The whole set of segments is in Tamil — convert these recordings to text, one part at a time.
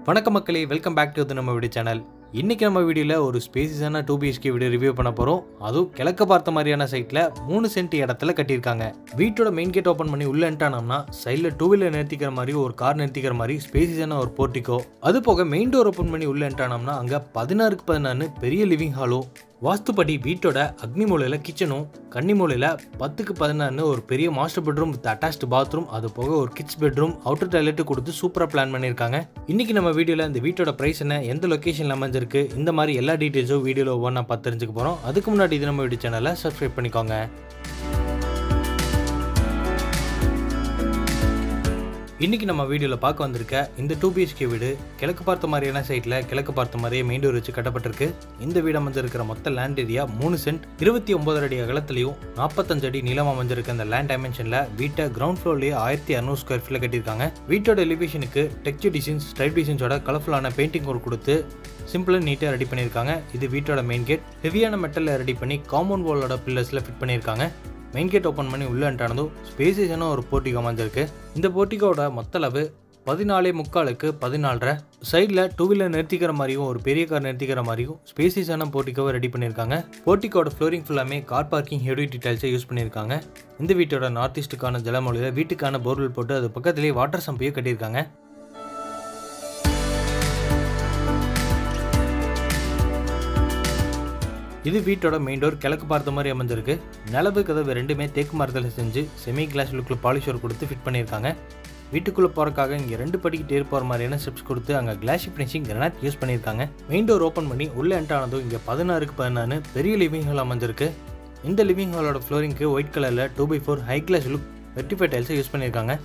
வணக்கம் மக்களே, வெல்கம் பேக் டு நம்ம வீடியோ சேனல். இன்னைக்கு நம்ம வீடியோவில் ஒரு ஸ்பேசியஸான 2BHK வீடியோ ரிவ்யூ பண்ண போகிறோம். அதுவும் கிழக்க பார்த்த மாதிரியான சைட்டில் 3 சென்ட் இடத்துல கட்டியிருக்காங்க. வீட்டோட மெயின் கேட் ஓப்பன் பண்ணி உள்ள என்ட்டானோம்னா சைடில் 2 வீலர் நிறுத்திக்கிற மாதிரி ஒரு கார் நிறுத்திக்கிற மாதிரி ஸ்பேசியஸான ஒரு போர்ட்டிகோ. அது போக மெயின் டோர் ஓப்பன் பண்ணி உள்ள என்ட்டானோம்னா அங்கே 16க்கு 16 பெரிய லிவிங் ஹாலும், வாஸ்துப்படி வீட்டோட அக்னி மூலையில் கிச்சனும், கன்னி மூலையில் 10க்கு 16 ஒரு பெரிய master bedroom with attached bathroom, அது போக ஒரு கிட்ஸ் பெட்ரூம், அவுட்டர் டாய்லெட் கொடுத்து சூப்பராக பிளான் பண்ணியிருக்காங்க. இன்னைக்கு நம்ம வீடியோவில் இந்த வீட்டோட பிரைஸ் என்ன, எந்த லொகேஷன்ல அமைஞ்சிருக்கு, இந்த மாதிரி எல்லா டீட்டெயில்ஸும் வீடியோவில் ஒவ்வொன்றா பார்த்து தெரிஞ்சுக்க போகிறோம். அதுக்கு முன்னாடி இது நம்ம வீடியோ சேனலை சப்ஸ்கிரைப் பண்ணிக்கோங்க. இன்னைக்கு நம்ம வீடியோவில் பார்க்க வந்திருக்க இந்த 2BHK வீடு கிழக்கு பார்த்த மாதிரியான சைட்டில் கிழக்கு பார்த்த மாதிரியே மெயின் டோர் வச்சு கட்டப்பட்டிருக்கு. இந்த வீடு அமைஞ்சிருக்கிற மொத்த லேண்ட் ஏரியா 3 சென்ட் 29 அடி அகலத்திலையும் 45 அடி நீளம் அமைஞ்சிருக்க இந்த லேண்ட் டைமென்ஷனில் வீட்டை கிரவுண்ட் ஃப்ளோர்லேயே 1200 ஸ்கொயர் ஃபீட்டில் கட்டியிருக்காங்க. வீட்டோட எலிவேஷனுக்கு டெக்ஸ்சர் டிசைன்ஸ், ஸ்ட்ரைப் டிசைன்ஸோட கலர்ஃபுல்லான பெயிண்டிங் ஒர்க் கொடுத்து சிம்பிளாக நீட்டாக ரெடி பண்ணியிருக்காங்க. இது வீட்டோட மெயின் கேட் ஹெவியான மெட்டலில் ரெடி பண்ணி காம்பவுண்ட் வாலோட பில்லர்ஸில் ஃபிட் பண்ணியிருக்காங்க. மெயின் கேட் ஓப்பன் பண்ணி உள்ள என்ட்டானதும் ஸ்பேசியஸான ஒரு போர்ட்டிகோ அமைஞ்சிருக்கு. இந்த போர்ட்டிகோட மொத்த அளவு 14.75க்கு 14.5. சைடில் 2 வீலர் நிறுத்திக்கிற மாதிரியும் ஒரு பெரிய கார் நிறுத்திக்கிற மாதிரியும் ஸ்பேசியஸான போர்ட்டிகோவை ரெடி பண்ணியிருக்காங்க. போர்ட்டிகோட ஃப்ளோரிங் ஃபுல்லாமே கார் பார்க்கிங் ஹெவி டீடைல்ஸை யூஸ் பண்ணியிருக்காங்க. இந்த வீட்டோட நார்த் ஈஸ்ட்டுக்கான ஜலமொழியில் வீட்டுக்கான போர்வெல் போட்டு அது பக்கத்துலேயே வாட்டர் சம்பையும் கட்டியிருக்காங்க. இது வீட்டோட மெயின் டோர் கிழக்கு பார்த்த மாதிரி அமைஞ்சிருக்கு. நிலவு கதவு ரெண்டுமே தேக்கு மரத்தில் செஞ்சு செமி கிளாஸ் லுக்கில் பாலிஷ் ஒர்க் கொடுத்து ஃபிட் பண்ணியிருக்காங்க. வீட்டுக்குள்ளே போகிறக்காக இங்கே 2 படிக்கு தேர் போகிற மாதிரியான ஸ்டெப்ஸ் கொடுத்து அங்கே கிளாஸ் ஃபினிஷிங் கிரானைட் யூஸ் பண்ணியிருக்காங்க. மெயின் டோர் ஓப்பன் பண்ணி உள்ள என்ட்டானதும் இங்கே 16க்கு 16 பெரிய லிவிங் ஹால் அமைஞ்சிருக்கு. இந்த லிவிங் ஹாலோட ஃப்ளோரிங்க்கு ஒயிட் கலரில் 2x4 ஹை கிளாஸ் லுக் வெர்டிஃபை டைல்ஸை யூஸ் பண்ணியிருக்காங்க.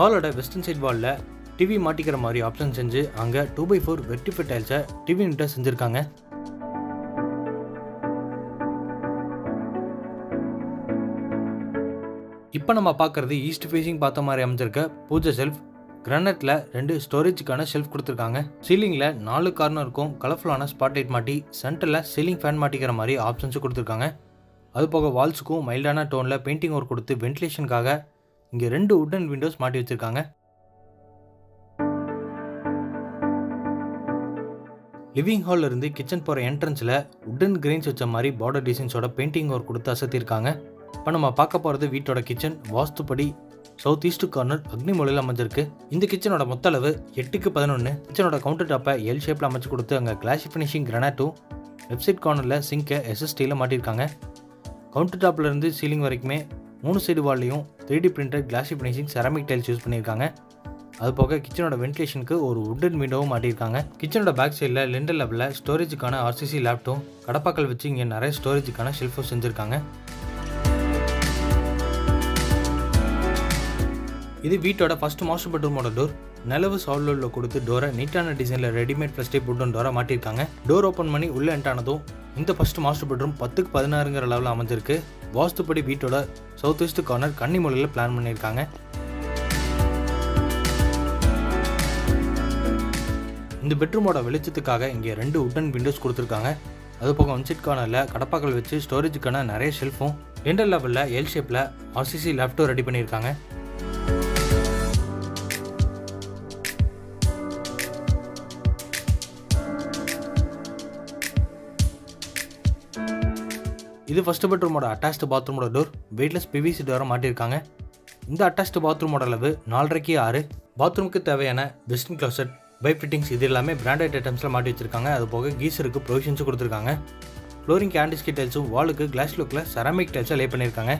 ஹாலோட வெஸ்டர்ன் சைட் வாலில் டிவி மாட்டிக்கிற மாதிரி ஆப்ஷன் செஞ்சு அங்கே 2x4 வெர்டிஃபை டைல்ஸை டிவி யூனிட்டை செஞ்சுருக்காங்க. இப்போ நம்ம பார்க்குறது ஈஸ்ட் ஃபேஸிங் பார்த்த மாதிரி அமைஞ்சிருக்க பூஜை செல்ஃப். கிரானைட்டில் 2 ஸ்டோரேஜுக்கான ஷெல்ஃப் கொடுத்துருக்காங்க. சீலிங்கில் 4 கார்னருக்கும் கலர்ஃபுல்லான ஸ்பாட் லைட் மாட்டி சென்டரில் சீலிங் ஃபேன் மாட்டிக்கிற மாதிரி ஆப்ஷன்ஸும் கொடுத்துருக்காங்க. அது போக வால்ஸுக்கும் மைல்டான டோனில் பெயிண்டிங் ஒர்க் கொடுத்து வென்டிலேஷனுக்காக இங்கே 2 வுட்டன் விண்டோஸ் மாட்டி வச்சுருக்காங்க. லிவிங் ஹாலில் இருந்து கிச்சன் போகிற என்ட்ரன்ஸில் வுட்டன் கிரெயின்ஸ் வச்ச மாதிரி பார்டர் டிசைன்ஸோட பெயிண்டிங் ஒர்க் கொடுத்து அசத்திருக்காங்க. இப்போ நம்ம பார்க்க போகிறது வீட்டோட கிச்சன். வாஸ்துப்படி சவுத் ஈஸ்ட் கார்னர் அக்னி மூலையில் அமைஞ்சிருக்கு. இந்த கிச்சனோட மொத்த அளவு 8க்கு 11. கிச்சனோட கவுண்டர் டாப்பை எல் ஷேப்பில் அமைச்சு கொடுத்து அங்கே கிளாஸ் ஃபினிஷிங் கிரானைட்டும், வெப்சைட் கார்னரில் சிங்கை SSTயில் மாட்டியிருக்காங்க. கவுண்டர் டாப்பில் இருந்து சீலிங் வரைக்குமே 3 சைடு வால்லையும் 3D printed glass finishing ceramic tiles use பண்ணியிருக்காங்க. அது போக கிச்சனோட வென்டிலேஷனுக்கு ஒரு வுட்டன் விண்டோவும் மாட்டியிருக்காங்க. கிச்சனோட பேக் சைடில் லெண்டர் லெவலில் ஸ்டோரேஜுக்கான RCC லேப்டும் கடப்பாக்கள் வச்சு இங்கே நிறைய ஸ்டோரேஜுக்கான ஷெல்ஃபும் செஞ்சுருக்காங்க. இது வீட்டோட ஃபர்ஸ்ட் மாஸ்டர் பெட்ரூமோட டோர். நிலவு சால்வில் கொடுத்து டோரை நீட்டான டிசைனில் ரெடிமேட் பிளாஸ்டிக் வுட்டன் டோரை மாட்டியிருக்காங்க. டோர் ஓப்பன் பண்ணி உள்ள என்ட்டானதும் இந்த ஃபர்ஸ்ட் மாஸ்டர் பெட்ரூம் 10க்கு 16ங்கிற லெவலில் அமைஞ்சிருக்கு. வாஸ்துப்படி வீட்டோட சவுத் ஈஸ்ட் கார்னர் கன்னி மூலையில் பிளான் பண்ணியிருக்காங்க. இந்த பெட்ரூமோட வெளிச்சத்துக்காக இங்கே 2 வுட்டன் விண்டோஸ் கொடுத்துருக்காங்க. அது போக ஒன்சைட் கார்னரில் கடப்பாக்கள் வச்சு ஸ்டோரேஜுக்கான நிறைய ஷெல்ஃபும் லெண்டர் லெவலில் எல் ஷேப்பில் RCC லேப்டும் ரெடி பண்ணியிருக்காங்க. இது ஃபர்ஸ்ட் பெட்ரூமோட அட்டாச்டு பாத்ரூமோட டோர். வெயிட்லெஸ் PVC டோரை மாட்டியிருக்காங்க. இந்த அட்டாச்டு பாத்ரூமோட அளவு 4.5க்கு 6. பாத்ரூமுக்கு தேவையான வெஸ்டர்ன் க்ளாசட், பைப் ஃபிட்டிங்ஸ் இது எல்லாமே பிராண்டட் ஐட்டம்ஸில் மாட்டி வச்சிருக்காங்க. அது போக கீசருக்கு ப்ரொவிஷன்ஸும் கொடுத்துருக்காங்க. ஃப்ளோரிங் கேண்டிஸ்கி டைல்ஸும் வாலுக்கு கிளாஸ் லுக்கில் செராமிக் டைல்ஸை லே பண்ணியிருக்காங்க.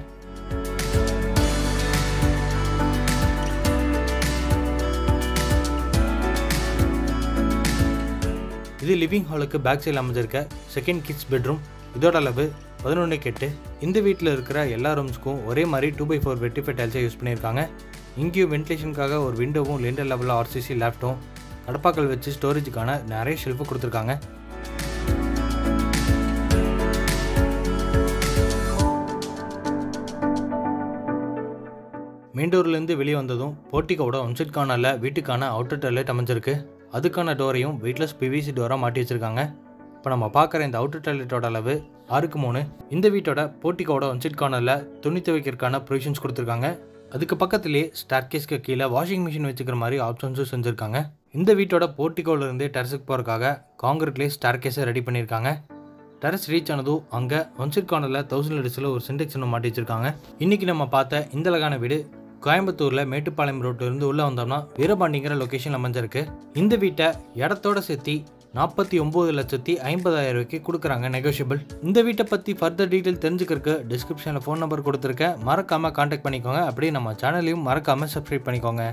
இது லிவிங் ஹாலுக்கு பேக் சைடில் அமைஞ்சிருக்க செகண்ட் கிட்ஸ் பெட்ரூம். இதோட அளவு 11க்கு 8. இந்த வீட்டில் இருக்கிற எல்லா ரூம்ஸ்க்கும் ஒரே மாதிரி 2x4 வெர்டிஃபை டைல்ஸை யூஸ் பண்ணியிருக்காங்க. இங்கேயும் வென்டிலேஷனுக்காக ஒரு விண்டோவும் லெண்டர் லெவலில் RCC லேப்டும் கடப்பாக்கள் வச்சு ஸ்டோரேஜுக்கான நிறைய ஷெல்ஃபு கொடுத்துருக்காங்க. மெயின் டோர்லேருந்து வெளியே வந்ததும் போர்ட்டிகோட ஒன்சைட் கார்னரில் வீட்டுக்கான அவுட்டர் டாய்லெட் அமைஞ்சிருக்கு. அதுக்கான டோரையும் வெயிட்லெஸ் PVC டோராக மாட்டி வச்சுருக்காங்க. இப்போ நம்ம பார்க்குற இந்த அவுட்டர் டாய்லெட்டோட அளவு 6க்கு 3. இந்த வீட்டோட போர்ட்டிகோட ஒன்சைட் கார்னரில் துணி துவைக்கிறதுக்கான ப்ரொவிஷன்ஸ் கொடுத்துருக்காங்க. அதுக்கு பக்கத்திலே ஸ்டார்கேஸ்க்கு கீழே வாஷிங் மிஷின் வச்சுக்கிற மாதிரி ஆப்ஷன்ஸும் செஞ்சுருக்காங்க. இந்த வீட்டோட போர்ட்டிகோல இருந்தே டெரஸுக்கு போகிறதுக்காக காங்கிரீட்லேயே ஸ்டார்கேஸை ரெடி பண்ணியிருக்காங்க. டெரஸ் ரீச் ஆனதும் அங்கே ஒன்சிட் கார்னரில் 1000 லிட்டர்ஸில் ஒரு சிண்டெக்ஸ் ஒன்று மாட்டி வச்சிருக்காங்க. இன்றைக்கி நம்ம பார்த்த இந்த அழகான வீடு கோயம்புத்தூரில் மேட்டுப்பாளையம் ரோட்டிலிருந்து உள்ளே வந்தோம்னா வீரபாண்டிங்கிற லொக்கேஷன் அமைஞ்சிருக்கு. இந்த வீட்டை இடத்தோட சேர்த்து 49,50,000 கொடுக்குறாங்க, நெகோஷியபிள். இந்த வீட்டை பற்றி ஃபர்தர் டீட்டெயில் தெரிஞ்சுக்கிறதுக்கு டிஸ்கிரிப்ஷனில் ஃபோன் நம்பர் கொடுத்துருக்கேன், மறக்காமல் கான்டாக்ட் பண்ணிக்கோங்க. அப்படியே நம்ம சேனலையும் மறக்காமல் சப்ஸ்கிரைப் பண்ணிக்கோங்க.